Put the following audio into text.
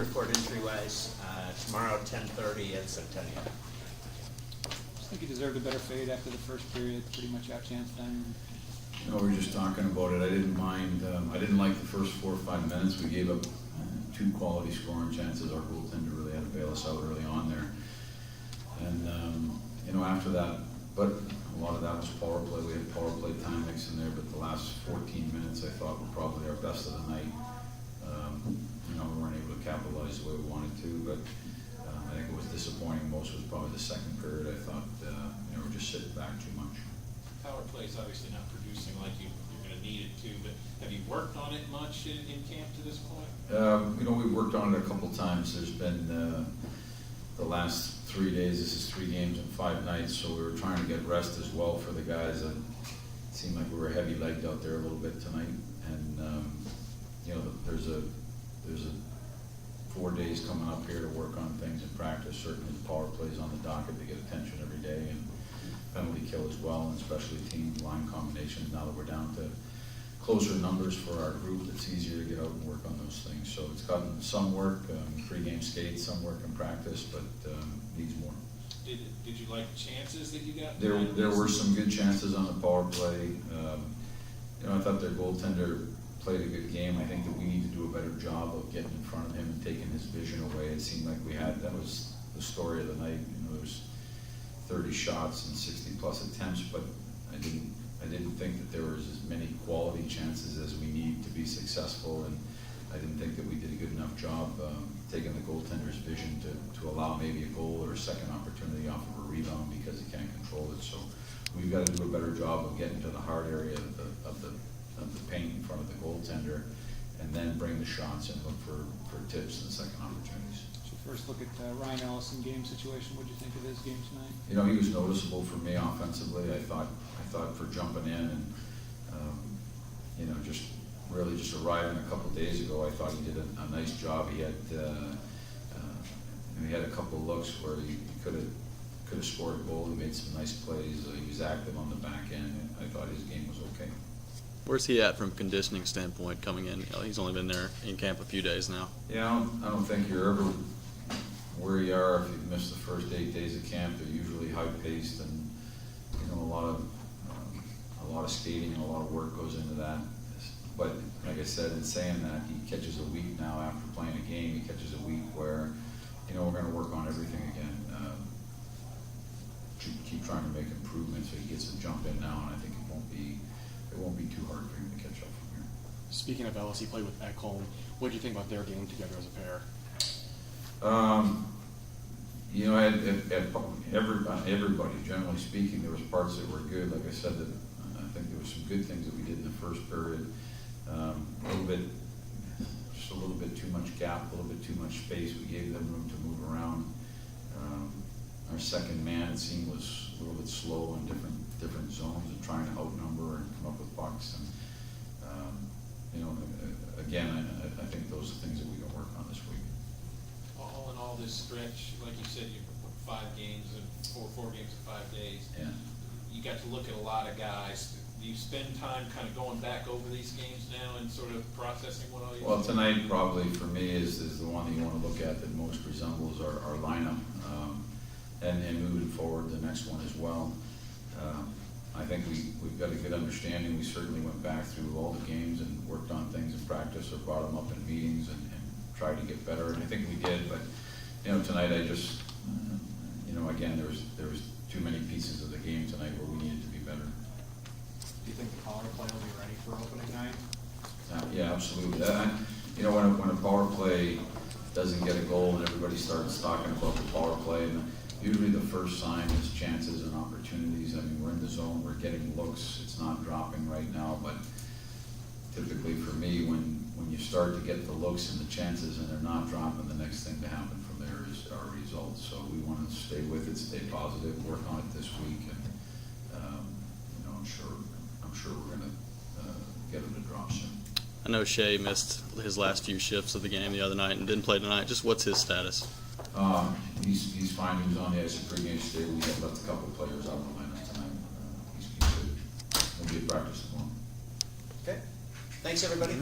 report injury-wise. Tomorrow, 10:30 at Centennial. I think he deserved a better fade after the first period, pretty much out chanced them. No, we were just talking about it. I didn't mind. I didn't like the first 4 or 5 minutes. We gave up 2 quality scoring chances. Our goaltender really had to bail us out early on there. And, you know, after that, but a lot of that was power play. We had power play time mixed in there, but the last 14 minutes I thought were probably our best of the night. You know, we weren't able to capitalize the way we wanted to, but I think it was disappointing. Most was probably the second period. I thought, you know, we're just sitting back too much. Power play's obviously not producing like you're going to need it to, but have you worked on it much in camp to this point? You know, we've worked on it a couple times. There's been the last 3 days. This is 3 games and 5 nights, so we were trying to get rest as well for the guys. It seemed like we were heavy-legged out there a little bit tonight, and you know, there's a 4 days coming up here to work on things in practice. Certainly, the power plays on the docket to get attention every day, and penalty kill as well, and especially team line combinations. Now that we're down to closer numbers for our group, it's easier to get out and work on those things. So it's gotten some work, pre-game skates, some work in practice, but needs more. Did you like the chances that you got? There were some good chances on the power play. You know, I thought their goaltender played a good game. I think that we need to do a better job of getting in front of him and taking his vision away. It seemed like we had, that was the story of the night. You know, there was 30 shots and 60 plus attempts, but I didn't think that there was as many quality chances as we need to be successful, and I didn't think that we did a good enough job taking the goaltender's vision to allow maybe a goal or a second opportunity off of a rebound because he can't control it. So we've got to do a better job of getting to the hard area of the paint in front of the goaltender, and then bring the shots and look for tips and second opportunities. First look at Ryan Ellison game situation. What did you think of his game tonight? You know, he was noticeable for me offensively. I thought for jumping in and you know, just really just arriving a couple of days ago, I thought he did a nice job. He had a couple of looks where he could have scored a goal. He made some nice plays. He was active on the back end, and I thought his game was okay. Where's he at from a conditioning standpoint coming in? You know, he's only been there in camp a few days now. Yeah, I don't think you're ever where you are if you've missed the first 8 days of camp. They're usually high-paced, and you know, a lot of skating and a lot of work goes into that. But like I said, in saying that, he catches a week now after playing a game. He catches a week where, you know, we're going to work on everything again. Keep trying to make improvements so he gets a jump in now, and I think it won't be too hard for him to catch up from here. Speaking of Ellis, he played with Ekholm. What do you think about their game together as a pair? You know, everybody, generally speaking, there was parts that were good. Like I said, that I think there were some good things that we did in the first period. Just a little bit too much gap, a little bit too much space. We gave them room to move around. Our second man, it seemed, was a little bit slow in different zones and trying to outnumber and come up with pucks. And you know, again, I think those are things that we can work on this week. All in all, this stretch, like you said, you put 5 games and four games in 5 days. Yeah. You got to look at a lot of guys. Do you spend time kind of going back over these games now and sort of processing what all you? Well, tonight probably for me is the one that you want to look at that most resembles our lineup, and moving forward the next one as well. I think we've got a good understanding. We certainly went back through all the games and worked on things in practice or brought them up in meetings and tried to get better, and I think we did. But you know, tonight I just you know, again, there was too many pieces of the game tonight where we needed to be better. Do you think the power play will be ready for opening night? Yeah, absolutely. You know, when a power play doesn't get a goal and everybody starts talking about the power play, and usually the first sign is chances and opportunities. I mean, we're in the zone, we're getting looks. It's not dropping right now, but typically for me, when you start to get the looks and the chances and they're not dropping, the next thing to happen from there is our results. So we want to stay with it, stay positive, work on it this week, and you know, I'm sure we're going to get them to drop soon. I know Shea missed his last few shifts of the game the other night and didn't play tonight. Just what's his status? He's fine. He was on the ice at pregame today. We have left a couple of players out of the lineup tonight. He's good. He'll be at practice tomorrow. Okay. Thanks, everybody.